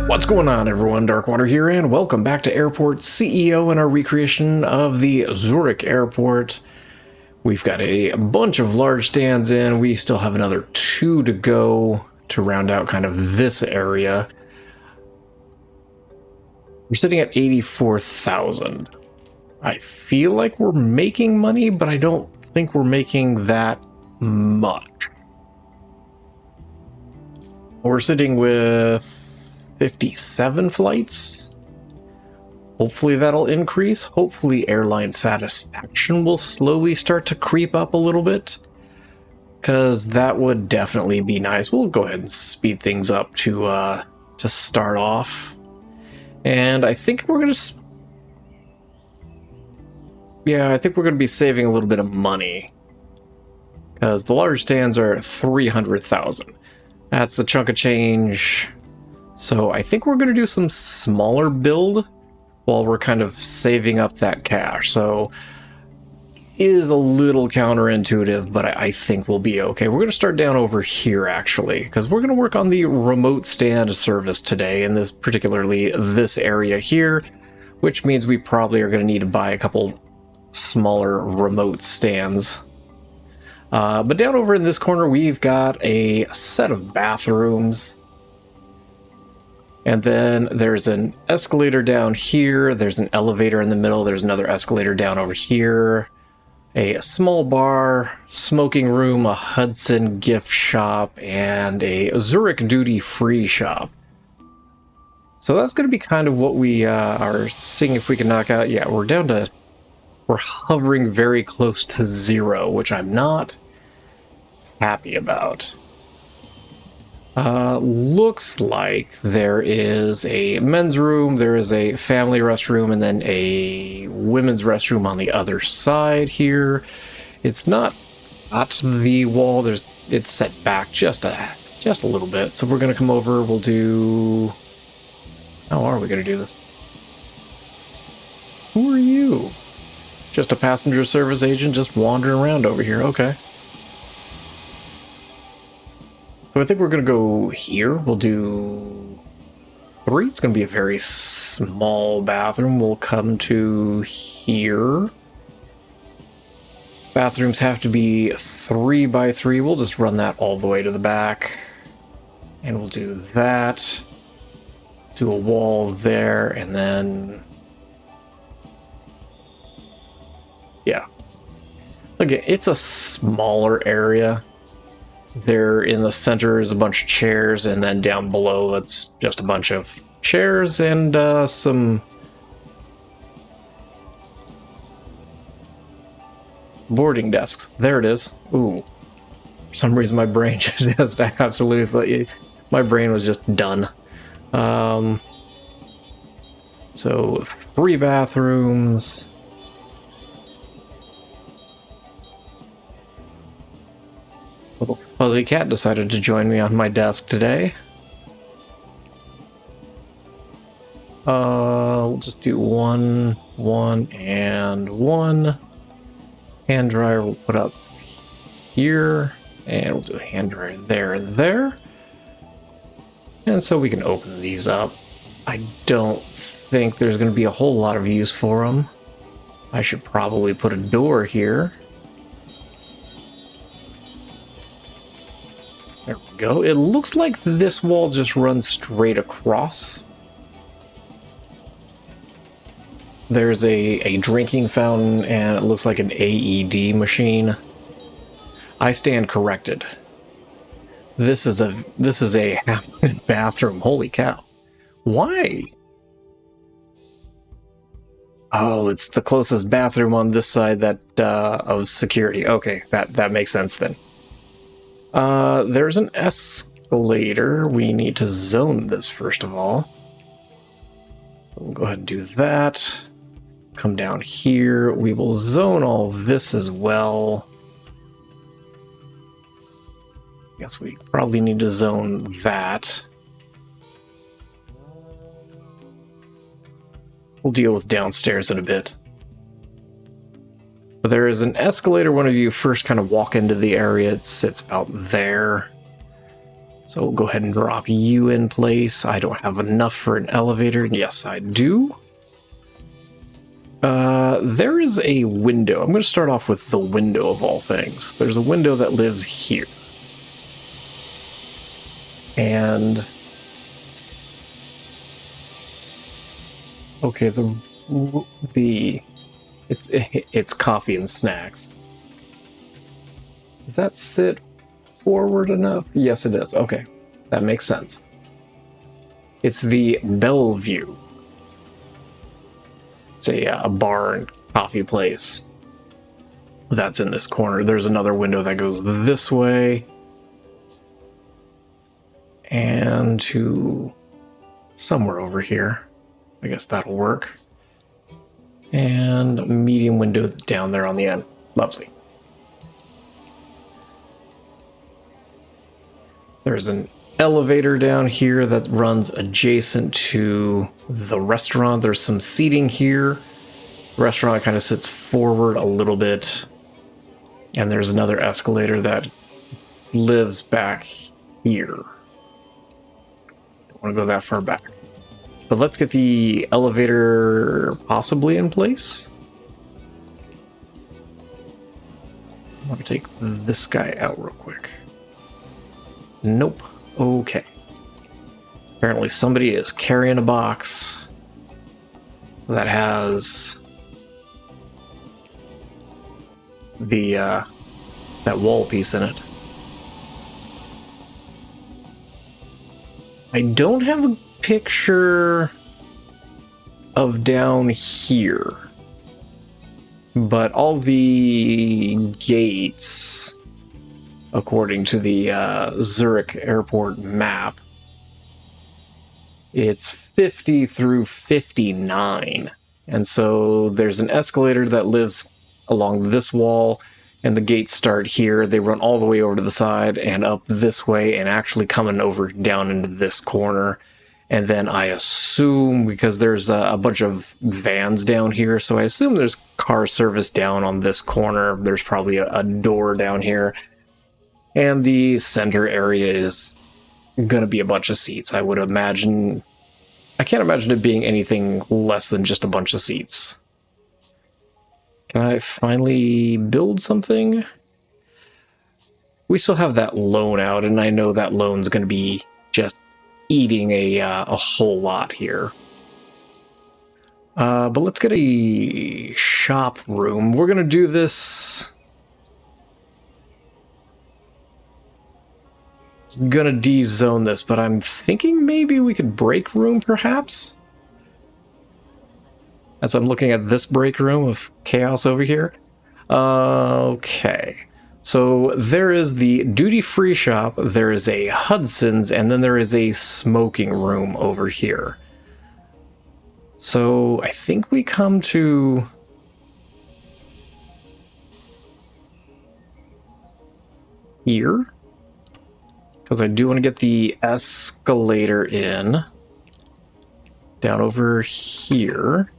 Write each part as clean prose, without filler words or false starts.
What's going on, everyone? Darkwater here, and welcome back to Airport CEO and our recreation of the Zurich Airport. We've got a bunch of large stands in. We still have another 2 to go to round out kind of this area. We're sitting at 84,000. I feel like we're making money, but I don't think we're making that much. We're sitting with 57 flights. Hopefully that'll increase. Hopefully airline satisfaction will slowly start to creep up a little bit, because that would definitely be nice. We'll go ahead and speed things up to start off. And I think we're gonna be saving a little bit of money, because the large stands are 300,000. That's a chunk of change. So I think we're going to do some smaller build while we're kind of saving up that cash. So is a little counterintuitive, but I think we'll be okay. We're going to start down over here, actually, because we're going to work on the remote stand service today, in this particularly this area here, which means we probably are going to need to buy a couple smaller remote stands. But down over in this corner, we've got a set of bathrooms. And then there's an escalator down here. There's an elevator in the middle. There's another escalator down over here. A small bar, smoking room, a Hudson gift shop, and a Zurich duty-free shop. So that's going to be kind of what we are seeing if we can knock out. Yeah, we're hovering very close to 0, which I'm not happy about. Looks like there is a men's room, there is a family restroom, and then a women's restroom on the other side here. It's not at the wall, it's set back just a little bit. So we're gonna come over, we'll do... How are we gonna do this? Who are you? Just a passenger service agent just wandering around over here, okay. So I think we're going to go here. We'll do 3. It's going to be a very small bathroom. We'll come to here. Bathrooms have to be 3 by 3. We'll just run that all the way to the back. And we'll do that. Do a wall there, and then... Yeah. Again, it's a smaller area. There in the center is a bunch of chairs, and then down below it's just a bunch of chairs and some boarding desks. There it is. Ooh. For some reason my brain just absolutely... My brain was just done. So 3 bathrooms. Little fuzzy cat decided to join me on my desk today. We'll just do 1, 1, and 1. Hand dryer we'll put up here, and we'll do a hand dryer there and there. And so we can open these up. I don't think there's going to be a whole lot of use for them. I should probably put a door here. There we go. It looks like this wall just runs straight across. There's a drinking fountain, and it looks like an AED machine. I stand corrected. This is a half-minute bathroom. Holy cow. Why? Oh, it's the closest bathroom on this side that of security. Okay, that makes sense then. There's an escalator. We need to zone this first of all. We'll go ahead and do that. Come down here. We will zone all this as well. Guess we probably need to zone that. We'll deal with downstairs in a bit. But there is an escalator. One of you first kind of walk into the area. It sits about there. So we'll go ahead and drop you in place. I don't have enough for an elevator. Yes, I do. There is a window. I'm going to start off with the window of all things. There's a window that lives here. And... okay, it's coffee and snacks. Does that sit forward enough? Yes, it is. Okay, that makes sense. It's the Bellevue. It's a bar and coffee place that's in this corner. There's another window that goes this way and to somewhere over here. I guess that'll work. And a medium window down there on the end. Lovely. There's an elevator down here that runs adjacent to the restaurant. There's some seating here. The restaurant kind of sits forward a little bit. And there's another escalator that lives back here. Don't want to go that far back. But let's get the elevator possibly in place. I'm going to take this guy out real quick. Nope. Okay. Apparently somebody is carrying a box that has the that wall piece in it. I don't have a picture of down here, but all the gates, according to the Zurich airport map, it's 50 through 59. And so there's an escalator that lives along this wall, and the gates start here. They run all the way over to the side and up this way, and actually coming over down into this corner. And then I assume, because there's a bunch of vans down here, so I assume there's car service down on this corner. There's probably a door down here. And the center area is going to be a bunch of seats, I would imagine. I can't imagine it being anything less than just a bunch of seats. Can I finally build something? We still have that loan out, and I know that loan's going to be just eating a whole lot here. But let's get a shop room. We're going to do this... I'm gonna de-zone this, but I'm thinking maybe we could break room, perhaps? As I'm looking at this break room of chaos over here. Okay. So there is the duty-free shop, there is a Hudson's, and then there is a smoking room over here. So I think we come to... here? Because I do want to get the escalator in. Down over here.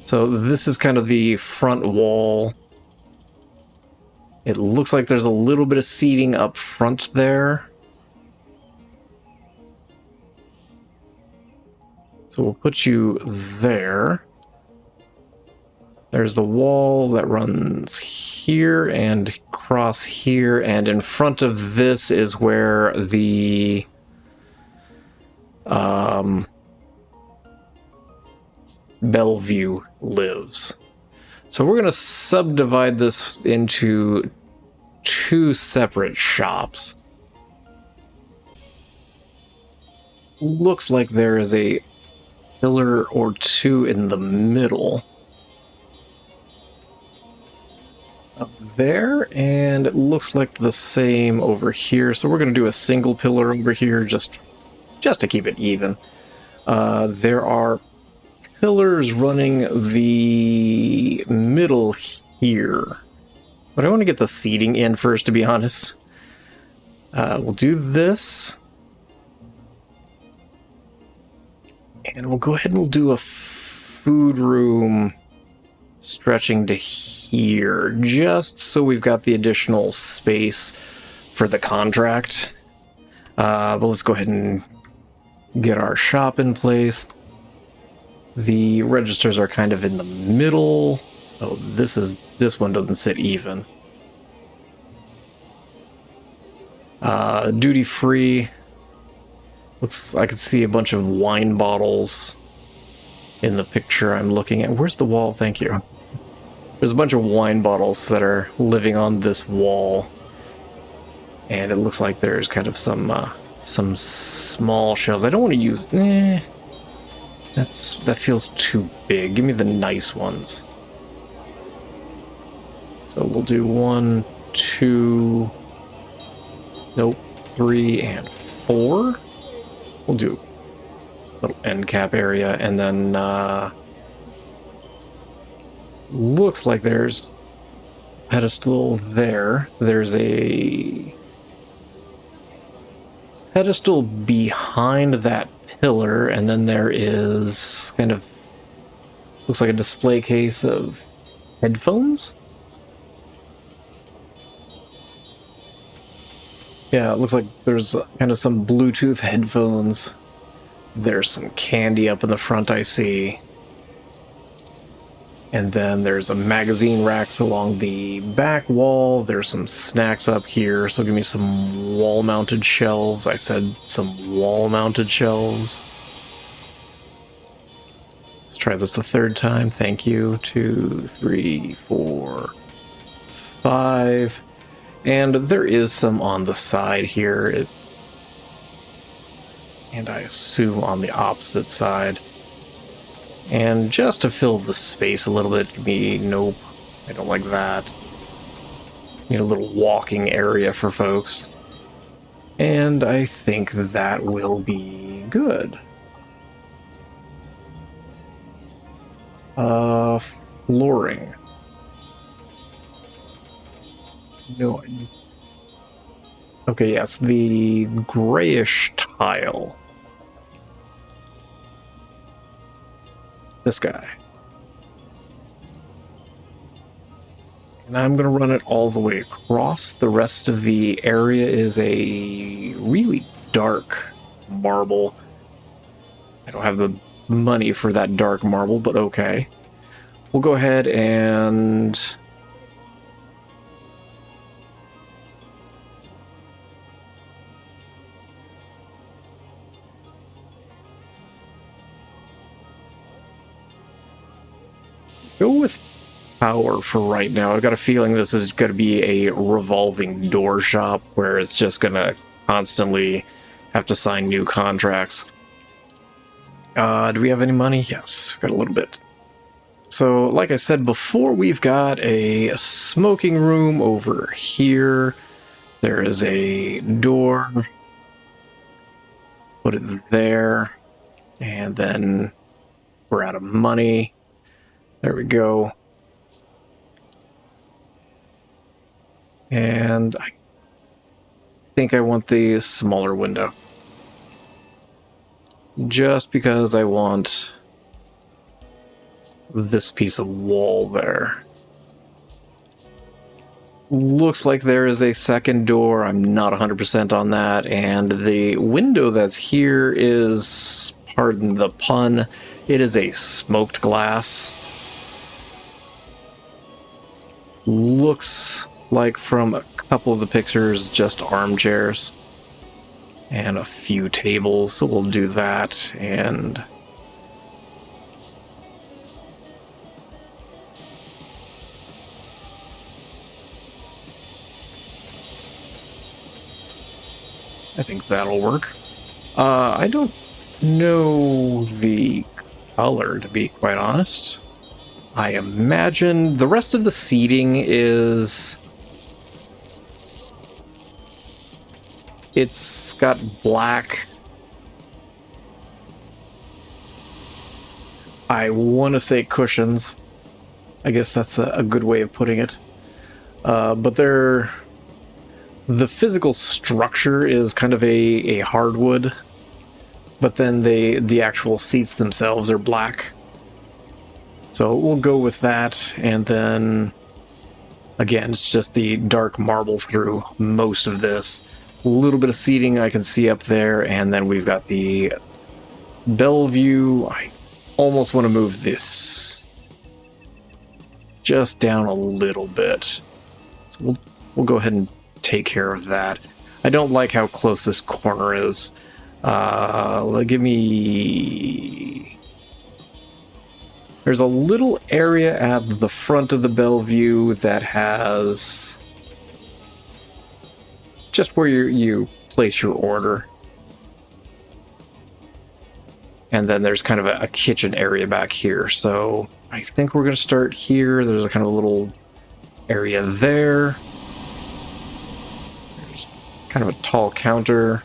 So this is kind of the front wall. It looks like there's a little bit of seating up front there. So we'll put you there. There's the wall that runs here and across here, and in front of this is where the Bellevue lives. So we're going to subdivide this into two separate shops. Looks like there is a pillar or two in the middle. Up there, and it looks like the same over here. So we're going to do a single pillar over here just to keep it even. There are pillars running the middle here, but I want to get the seating in first, to be honest. We'll do this, and we'll go ahead and we'll do a food room stretching to here, just so we've got the additional space for the contract. But let's go ahead and get our shop in place. The registers are kind of in the middle. Oh, this one doesn't sit even. Duty free. Looks, I can see a bunch of wine bottles in the picture I'm looking at. Where's the wall? Thank you. There's a bunch of wine bottles that are living on this wall. And it looks like there's kind of some small shelves. I don't want to use... that feels too big. Give me the nice ones. So we'll do 1, 2... Nope. 3 and 4. We'll do a little end cap area, and then looks like there's a pedestal there. There's a pedestal behind that pillar, and then there is kind of looks like a display case of headphones. Yeah, it looks like there's kind of some Bluetooth headphones. There's some candy up in the front, I see. And then there's a magazine racks along the back wall. There's some snacks up here, so give me some wall-mounted shelves. I said some wall-mounted shelves. Let's try this a third time. Thank you. 2, 3, 4, 5. And there is some on the side here. And I assume on the opposite side. And just to fill the space a little bit, nope, I don't like that. Need a little walking area for folks. And I think that will be good. Flooring. No. Okay, yes, the grayish tile. This guy. And I'm going to run it all the way across. The rest of the area is a really dark marble. I don't have the money for that dark marble, but okay. We'll go ahead and... go with power for right now. I've got a feeling this is going to be a revolving door shop where it's just going to constantly have to sign new contracts. Do we have any money? Yes, got a little bit. So, like I said before, we've got a smoking room over here. There is a door. Put it there. And then we're out of money. There we go. And I think I want the smaller window. Just because I want this piece of wall there. Looks like there is a second door. I'm not 100% on that. And the window that's here is, pardon the pun, it is a smoked glass. Looks like from a couple of the pictures, just armchairs and a few tables, so we'll do that. And I think that'll work. I don't know the color, to be quite honest. I imagine the rest of the seating is... it's got black. I want to say cushions. I guess that's a good way of putting it. But the physical structure is kind of a hardwood. But then the actual seats themselves are black. So we'll go with that, and then, again, it's just the dark marble through most of this. A little bit of seating I can see up there, and then we've got the Bellevue. I almost want to move this just down a little bit. So we'll go ahead and take care of that. I don't like how close this corner is. Give me... There's a little area at the front of the Bellevue that has just where you place your order. And then there's kind of a kitchen area back here. So I think we're going to start here. There's a kind of a little area there. There's kind of a tall counter.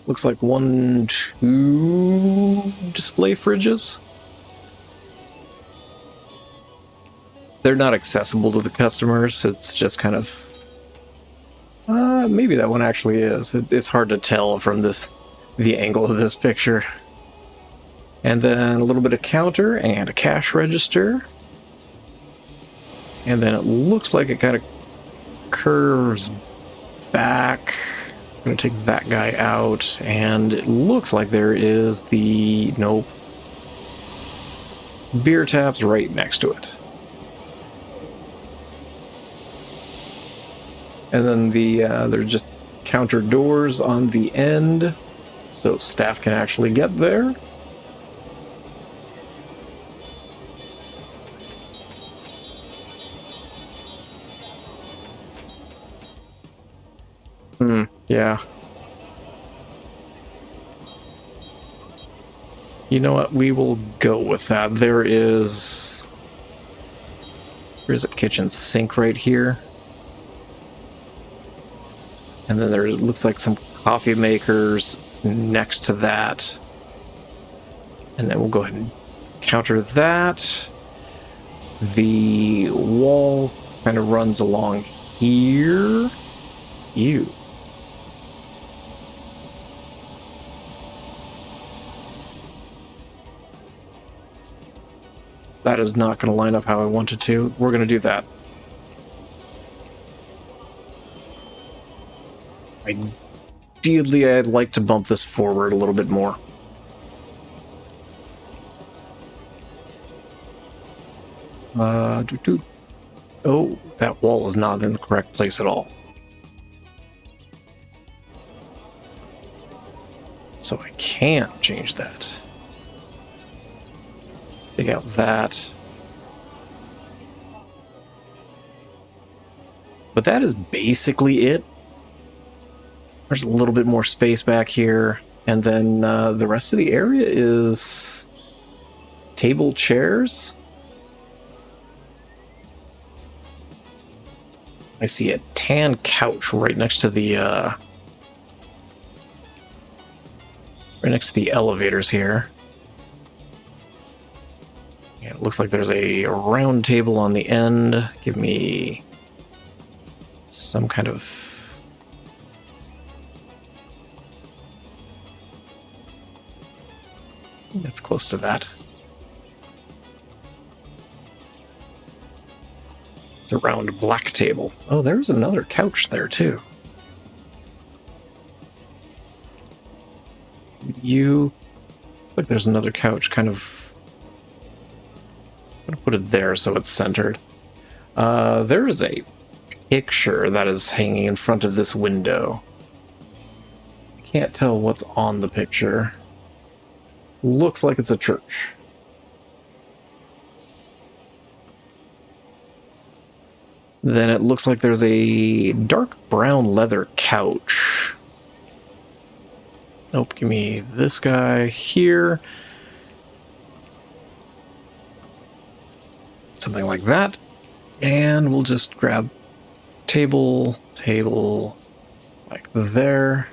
Looks like 1, 2 display fridges. They're not accessible to the customers. It's just kind of... maybe that one actually is. It's hard to tell from the angle of this picture. And then a little bit of counter and a cash register. And then it looks like it kind of curves back. I'm going to take that guy out, and it looks like there is the... Nope. Beer taps right next to it. And then there's just counter doors on the end, so staff can actually get there. Yeah. You know what? We will go with that. There's a kitchen sink right here. And then there looks like some coffee makers next to that. And then we'll go ahead and counter that. The wall kind of runs along here. Ew. That is not going to line up how I wanted to. We're going to do that. Ideally, I'd like to bump this forward a little bit more. Oh, that wall is not in the correct place at all. So I can't change that. Take out that. But that is basically it. There's a little bit more space back here. And then the rest of the area is table, chairs. I see a tan couch right next to the elevators here. Yeah, it looks like there's a round table on the end. Give me some kind of... It's close to that. It's a round black table. Oh, there's another couch there too. Looks like there's another couch kind of... I'm gonna put it there so it's centered. There is a picture that is hanging in front of this window. I can't tell what's on the picture. Looks like it's a church. Then it looks like there's a dark brown leather couch. Nope, give me this guy here. Something like that. And we'll just grab table, like there.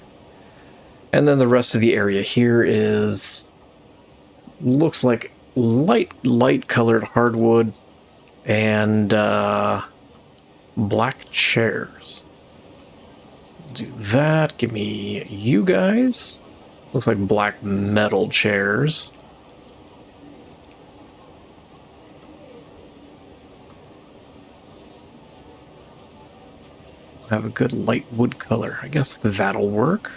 And then the rest of the area here is... looks like light colored hardwood and black chairs. Do that. Give me you guys. Looks like black metal chairs. have a good light wood color. I guess that'll work.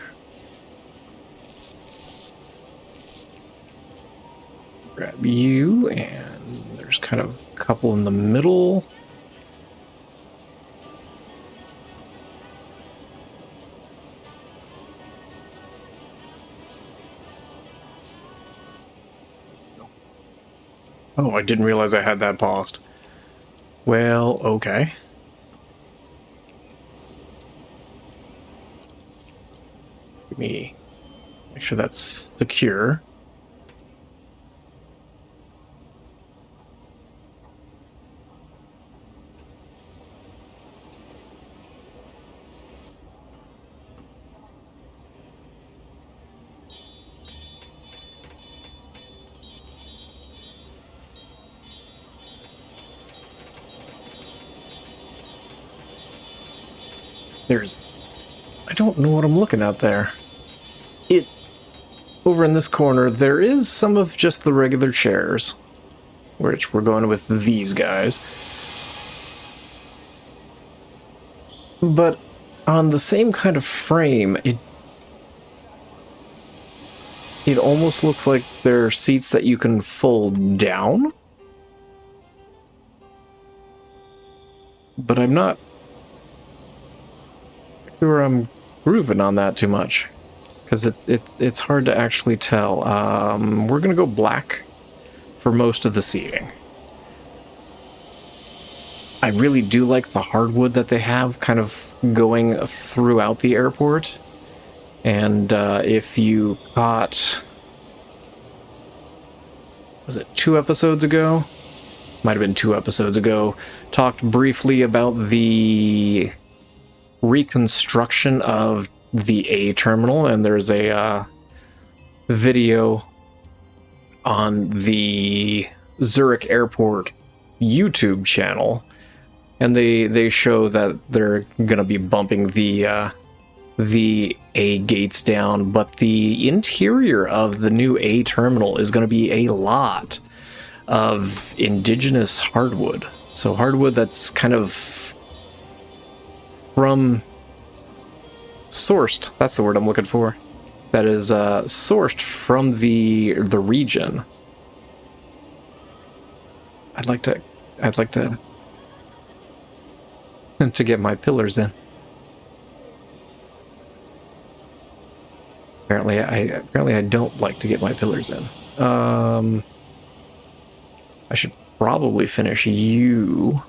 Grab you, and there's kind of a couple in the middle. Oh, I didn't realize I had that paused. Well, okay. Let me make sure that's secure. I don't know what I'm looking at there. Over in this corner, there is some of just the regular chairs, which we're going with these guys. But on the same kind of frame, it almost looks like they're seats that you can fold down. But I'm not sure I'm grooving on that too much, because it's hard to actually tell. We're gonna go black for most of the seating. I really do like the hardwood that they have kind of going throughout the airport. And if you caught, was it 2 episodes ago? Might have been 2 episodes ago. Talked briefly about the reconstruction of the A terminal, and there's a video on the Zurich Airport YouTube channel, and they show that they're gonna be bumping the A gates down, but the interior of the new A terminal is going to be a lot of indigenous hardwood. So hardwood that's kind of from sourced. That's the word I'm looking for. That is sourced from the region. I'd like to to get my pillars in. Apparently I don't like to get my pillars in. I should probably finish you.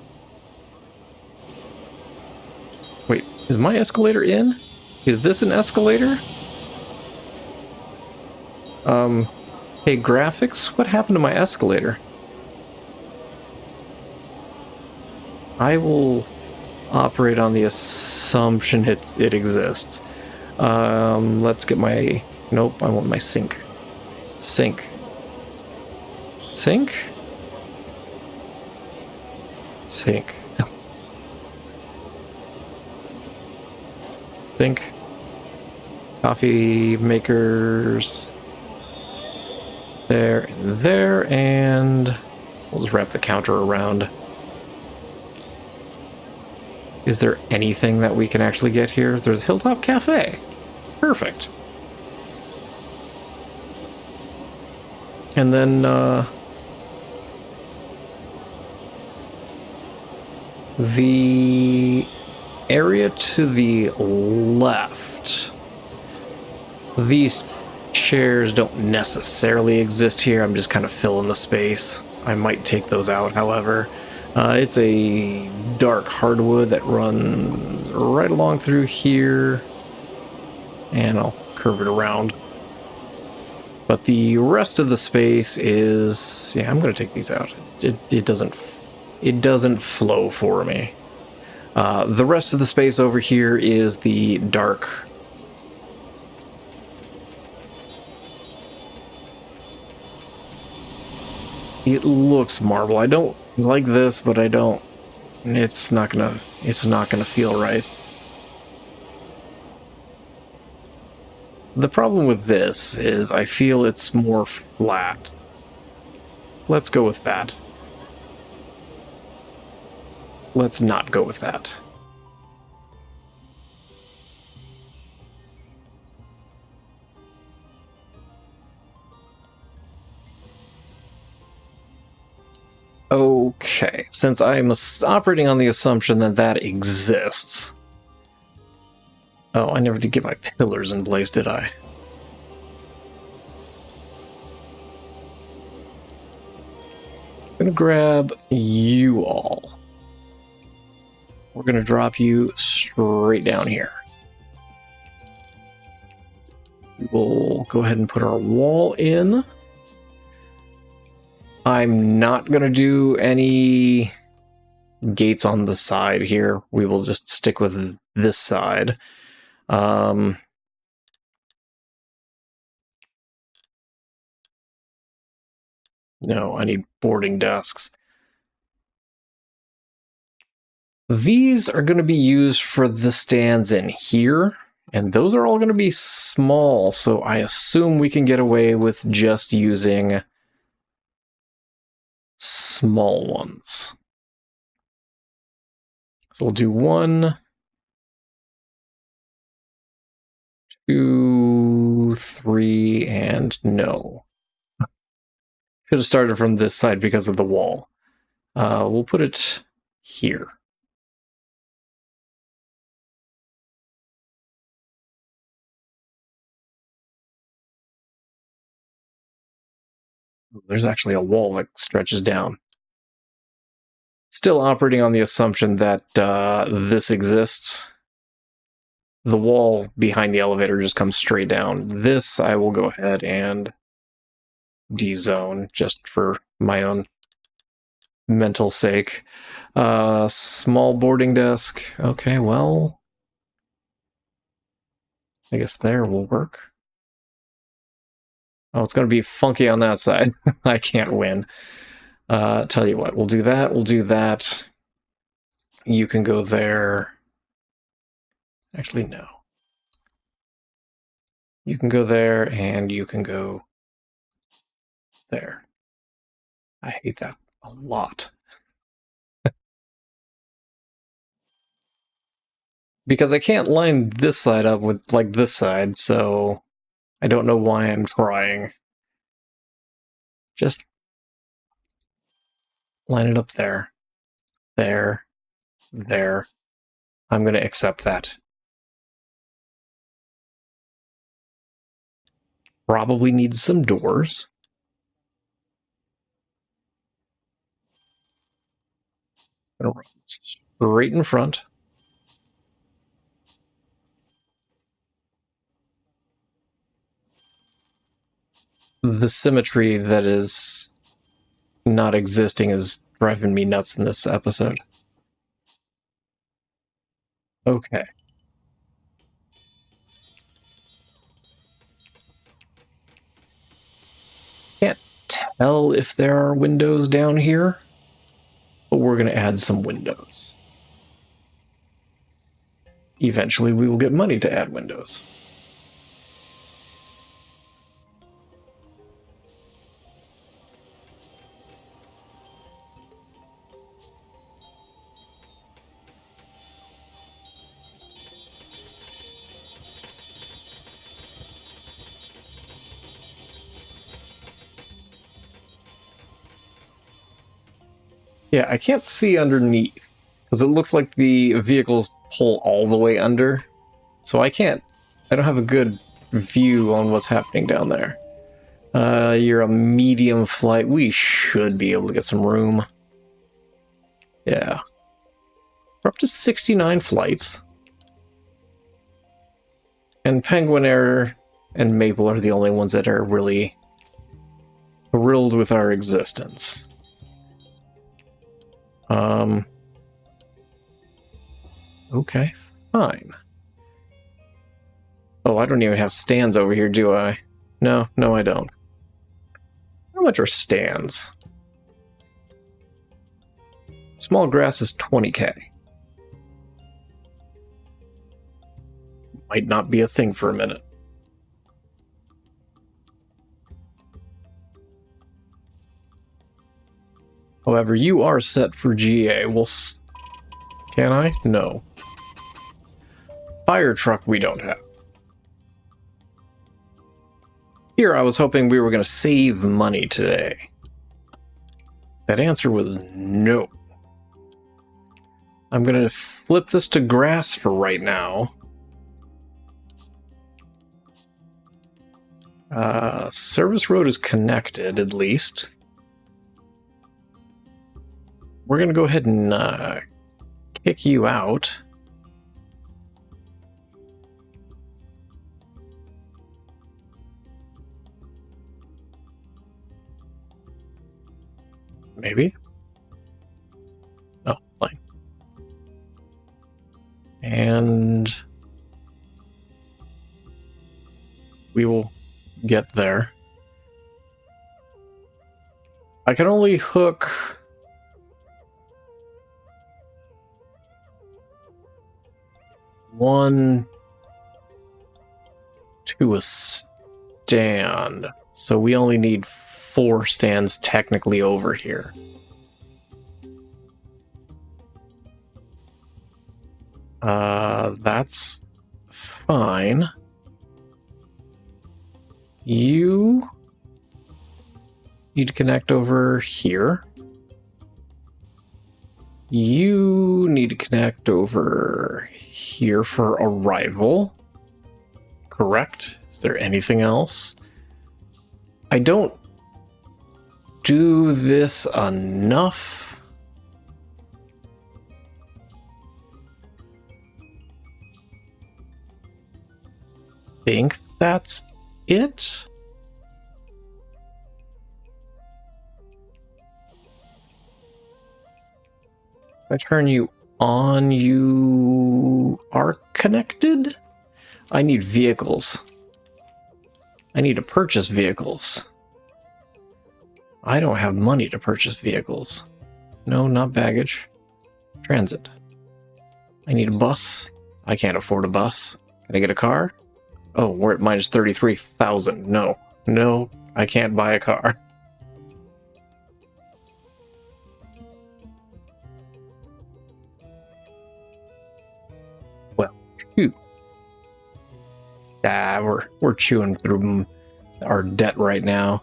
Wait, is my escalator in? Is this an escalator? Hey, graphics, what happened to my escalator? I will operate on the assumption it exists. Let's get my... Nope, I want my sink. Sink. Sink? Sink. Sink. Coffee makers. There and there, and we'll just wrap the counter around. Is there anything that we can actually get here? There's Hilltop Cafe. Perfect. And then, the area to the left. These chairs don't necessarily exist here. I'm just kind of filling the space. I might take those out, however. It's a dark hardwood that runs right along through here, and I'll curve it around. But the rest of the space is, yeah, I'm going to take these out. It doesn't flow for me. The rest of the space over here is the dark. It looks marble. I don't like this, but I don't. It's not gonna feel right. The problem with this is I feel it's more flat. Let's go with that. Let's not go with that. Okay, since I'm operating on the assumption that that exists. Oh, I never did get my pillars in place, did I? I'm gonna grab you all. We're gonna drop you straight down here. We'll go ahead and put our wall in. I'm not gonna do any gates on the side here. We will just stick with this side. No, I need boarding desks. These are going to be used for the stands in here, and those are all going to be small, so I assume we can get away with just using small ones. So we'll do 1, 2, 3, and no. Should have started from this side because of the wall. We'll put it here. There's actually a wall that stretches down. Still operating on the assumption that this exists. The wall behind the elevator just comes straight down. This I will go ahead and de-zone just for my own mental sake. Small boarding desk. Okay, well, I guess there will work. Oh, it's going to be funky on that side. I can't win. Tell you what, we'll do that. We'll do that. You can go there. Actually, no. You can go there, and you can go there. I hate that a lot. Because I can't line this side up with, like, this side, so I don't know why I'm trying. Just line it up there. There. There. I'm going to accept that. Probably needs some doors. Straight in front. The symmetry that is not existing is driving me nuts in this episode. Okay. Can't tell if there are windows down here, but we're going to add some windows. Eventually, we will get money to add windows. Yeah, I can't see underneath, because it looks like the vehicles pull all the way under. So I don't have a good view on what's happening down there. You're a medium flight. We should be able to get some room. Yeah. We're up to 69 flights. And Penguin Air and Maple are the only ones that are really thrilled with our existence. Okay, fine. Oh, I don't even have stands over here, do I? No, I don't. How much are stands? Small grass is 20k. Might not be a thing for a minute. However, you are set for GA. Can I? No. Fire truck we don't have. Here I was hoping we were going to save money today. That answer was no. I'm going to flip this to grass for right now. Service road is connected, at least. We're going to go ahead and kick you out. Maybe? Oh, fine. And we will get there. I can only hook one to a stand, so we only need 4 stands technically over here. That's fine. You need to connect over here. You need to connect over here for arrival. Correct? Is there anything else? I don't do this enough. Think that's it? If I turn you on, you are connected? I need vehicles. I need to purchase vehicles. I don't have money to purchase vehicles. No, not baggage. Transit. I need a bus. I can't afford a bus. Can I get a car? Oh, we're at minus 33,000. No. No, I can't buy a car. Well, shoot. We're chewing through our debt right now.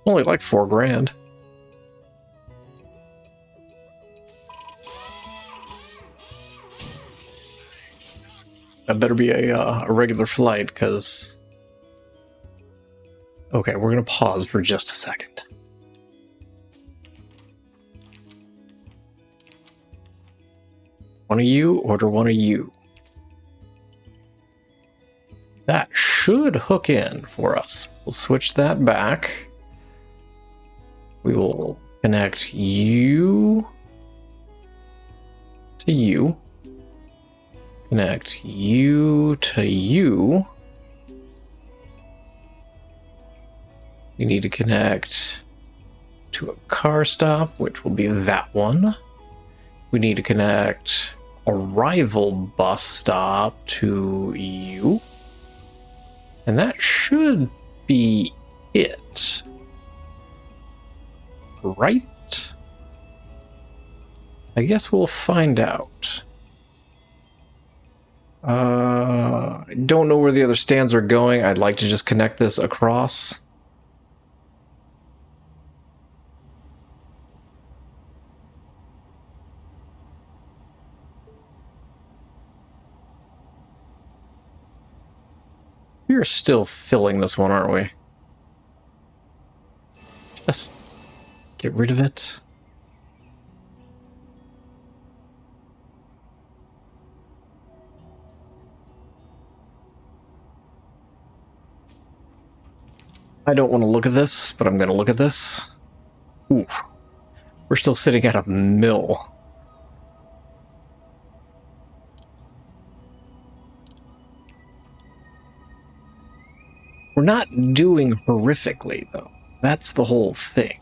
Only like 4 grand. That better be a regular flight, because... Okay, we're going to pause for just a second. One of you, order one of you. That should hook in for us. We'll switch that back. We will connect you to you. Connect you to you. You need to connect to a car stop, which will be that one. We need to connect arrival bus stop to you. And that should be it. Right? I guess we'll find out. I don't know where the other stands are going. I'd like to just connect this across. We're still filling this one, aren't we? Just get rid of it. I don't want to look at this, but I'm going to look at this. Oof. We're still sitting at a mill. We're not doing horrifically, though. That's the whole thing.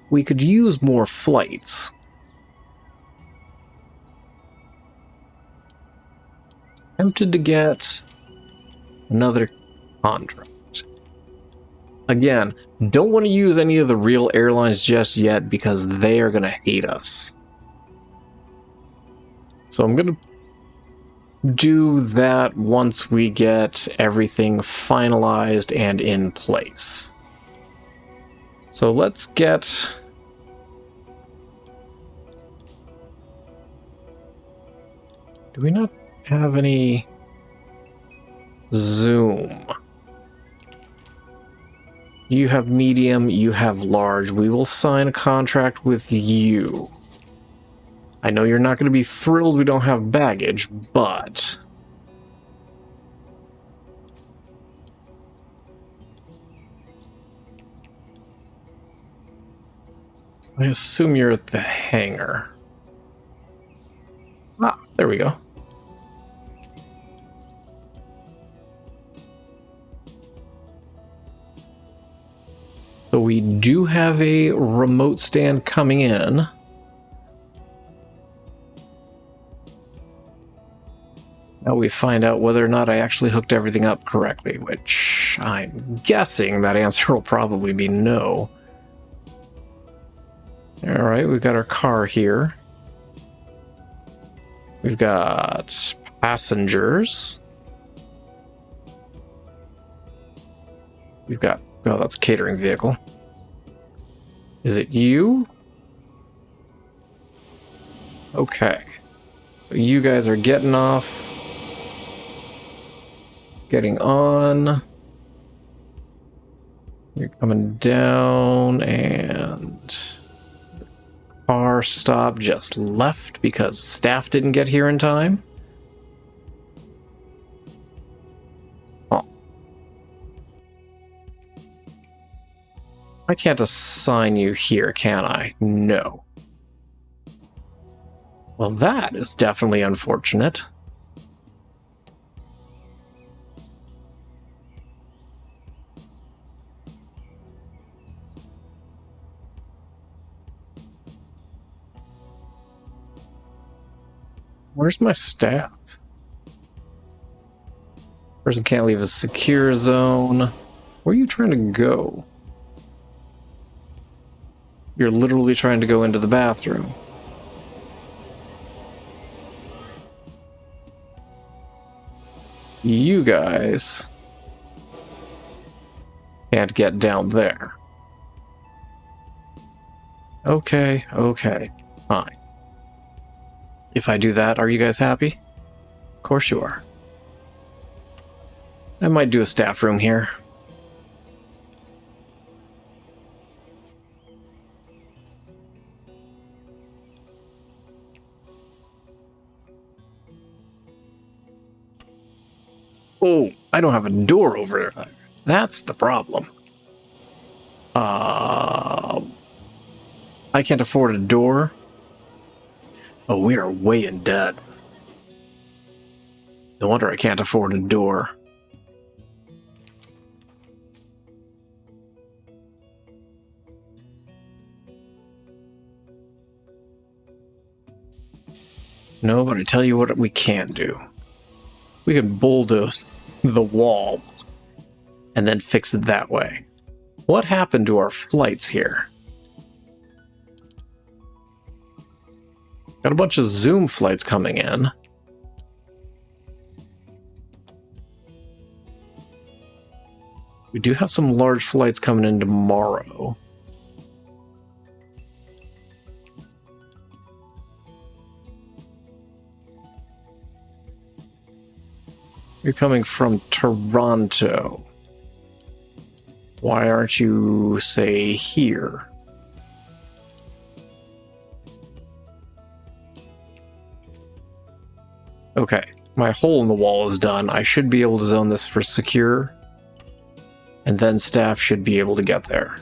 We could use more flights. Tempted to get another contract. Again, don't want to use any of the real airlines just yet because they are going to hate us. So I'm going to do that once we get everything finalized and in place. So let's get... Do we not have any zoom? You have medium, you have large. We will sign a contract with you. I know you're not going to be thrilled we don't have baggage, but... I assume you're at the hangar. Ah, there we go. So we do have a remote stand coming in. Now we find out whether or not I actually hooked everything up correctly, which I'm guessing that answer will probably be no. Alright, we've got our car here. We've got passengers. We've got... Oh, that's a catering vehicle. Is it you? Okay. So you guys are getting off. Getting on. You're coming down, and... Car stop just left because staff didn't get here in time. Oh. I can't assign you here, can I? No. Well, that is definitely unfortunate. Where's my staff? Person can't leave a secure zone. Where are you trying to go? You're literally trying to go into the bathroom. You guys can't get down there. Okay, okay, fine. If I do that, are you guys happy? Of course you are. I might do a staff room here. Oh, I don't have a door over there. That's the problem. I can't afford a door. Oh, we are way in debt. No wonder I can't afford a door. No, but I tell you what we can do. We can bulldoze the wall and then fix it that way. What happened to our flights here? Got a bunch of Zoom flights coming in. We do have some large flights coming in tomorrow. You're coming from Toronto. Why aren't you, say, here? Okay, my hole in the wall is done. I should be able to zone this for secure, and then staff should be able to get there.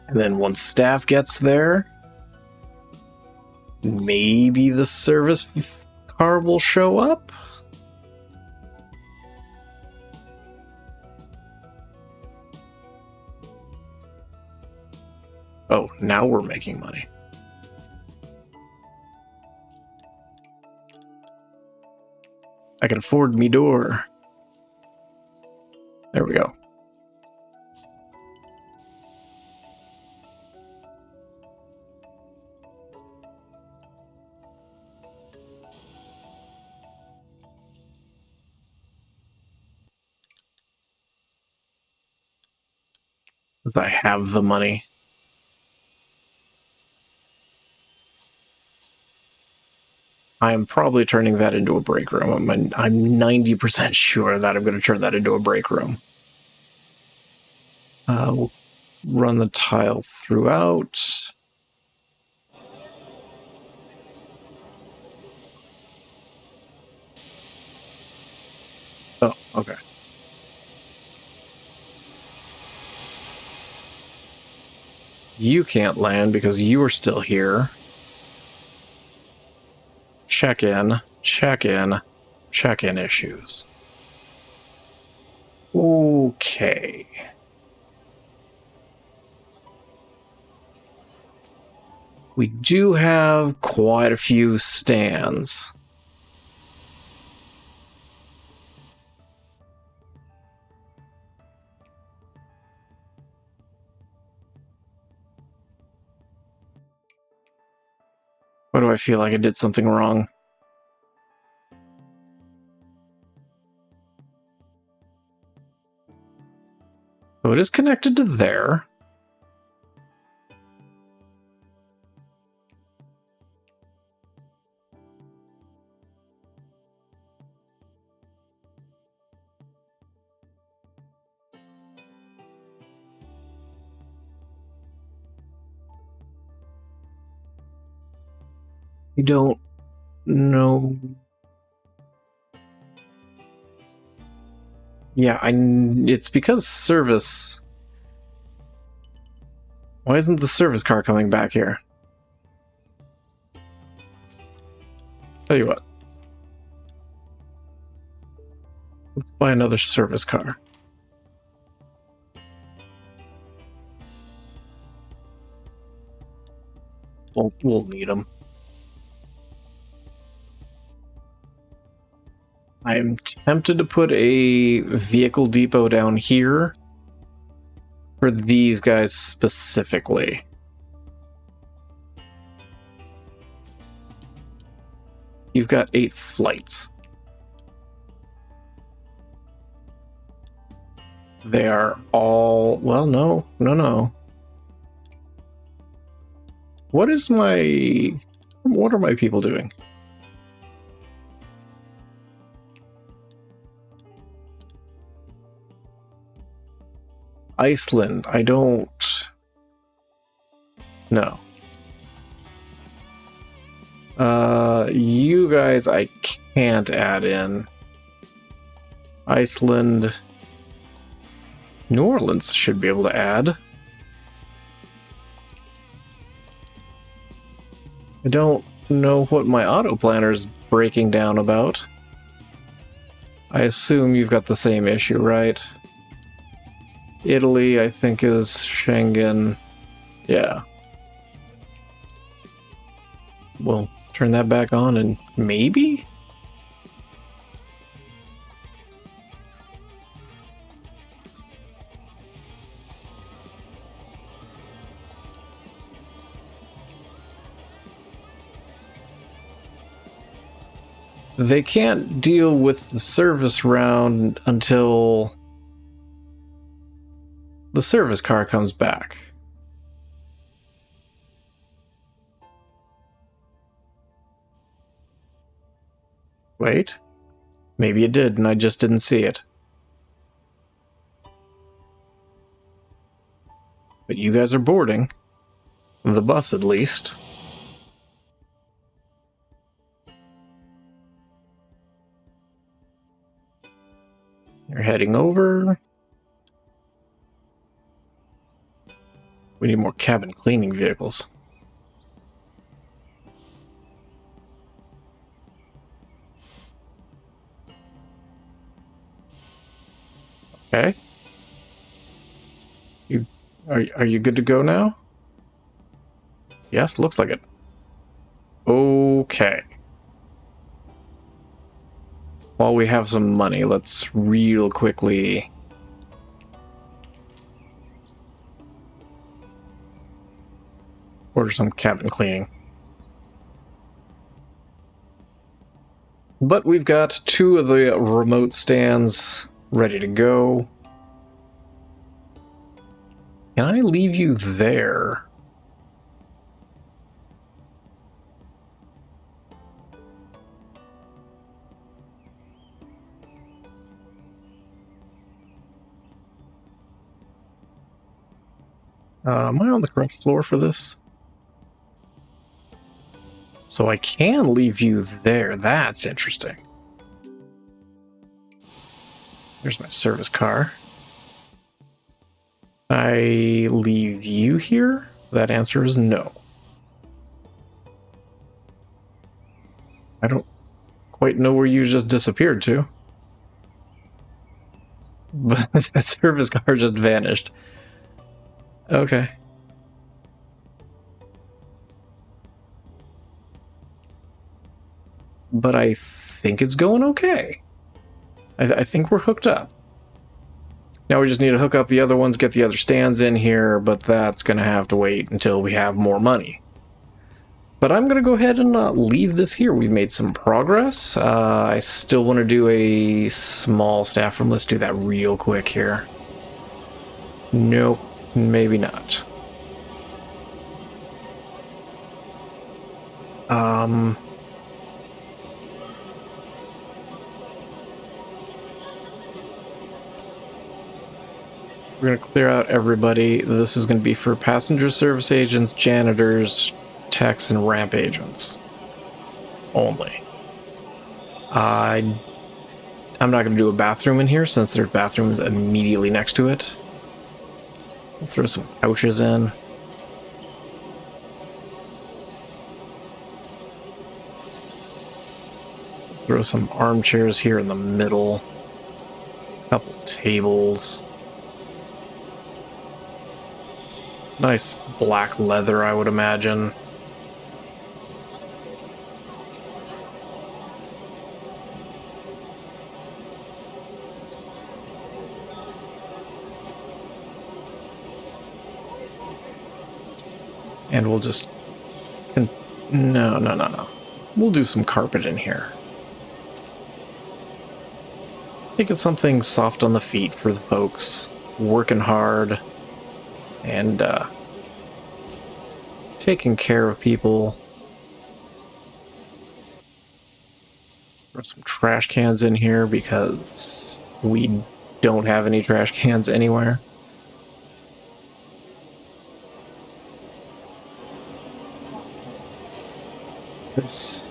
And then once staff gets there, maybe the service car will show up? Oh, now we're making money. I can afford me door. There we go. Since I have the money. I am probably turning that into a break room. I'm 90% sure that I'm going to turn that into a break room. We'll run the tile throughout. Oh, okay. You can't land because you are still here. Check-in, check-in, check-in issues. Okay. We do have quite a few stands. Why do I feel like I did something wrong? So it is connected to there. I don't know. Yeah, it's because service. Why isn't the service car coming back here? Tell you what. Let's buy another service car. We'll need them. I'm tempted to put a vehicle depot down here for these guys specifically. You've got 8 flights. They are all... Well, no. What are my people doing? Iceland, I don't... No. You guys I can't add in. Iceland... New Orleans should be able to add. I don't know what my auto planner's breaking down about. I assume you've got the same issue, right? Italy, I think, is Schengen. Yeah. We'll turn that back on and maybe? They can't deal with the service round until the service car comes back. Wait. Maybe it did and I just didn't see it. But you guys are boarding. The bus, at least. You're heading over. We need more cabin cleaning vehicles. Okay. Are you good to go now? Yes, looks like it. Okay. While we have some money, let's real quickly order some cabin cleaning. But we've got 2 of the remote stands ready to go. Can I leave you there? Am I on the correct floor for this? So I can leave you there. That's interesting. There's my service car. I leave you here? That answer is no. I don't quite know where you just disappeared to. But that service car just vanished. Okay. But I think it's going okay. I think we're hooked up. Now we just need to hook up the other ones, get the other stands in here, but that's going to have to wait until we have more money. But I'm going to go ahead and leave this here. We've made some progress. I still want to do a small staff room. Let's do that real quick here. Nope, maybe not. We're going to clear out everybody. This is going to be for passenger service agents, janitors, techs, and ramp agents only. I'm not going to do a bathroom in here since there's bathrooms immediately next to it. We'll throw some couches in. Throw some armchairs here in the middle. A couple tables. Nice black leather, I would imagine. And we'll just... No. We'll do some carpet in here. Make it something soft on the feet for the folks working hard and taking care of people. Throw some trash cans in here because we don't have any trash cans anywhere. This...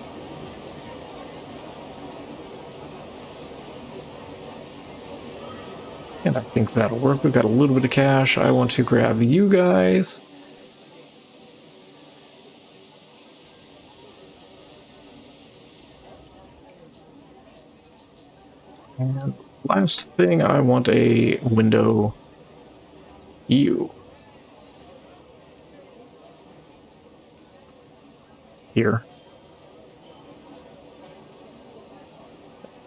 And I think that'll work. We've got a little bit of cash. I want to grab you guys. And last thing, I want a window. You. Here.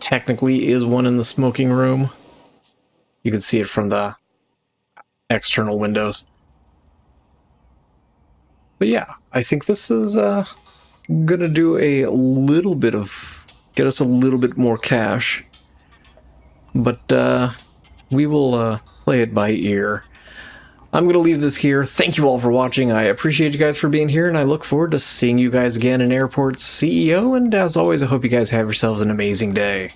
Technically is one in the smoking room. You can see it from the external windows. But yeah, I think this is gonna do a little bit of... get us a little bit more cash. But we will play it by ear. I'm gonna leave this here. Thank you all for watching. I appreciate you guys for being here, and I look forward to seeing you guys again in Airport CEO. And as always, I hope you guys have yourselves an amazing day.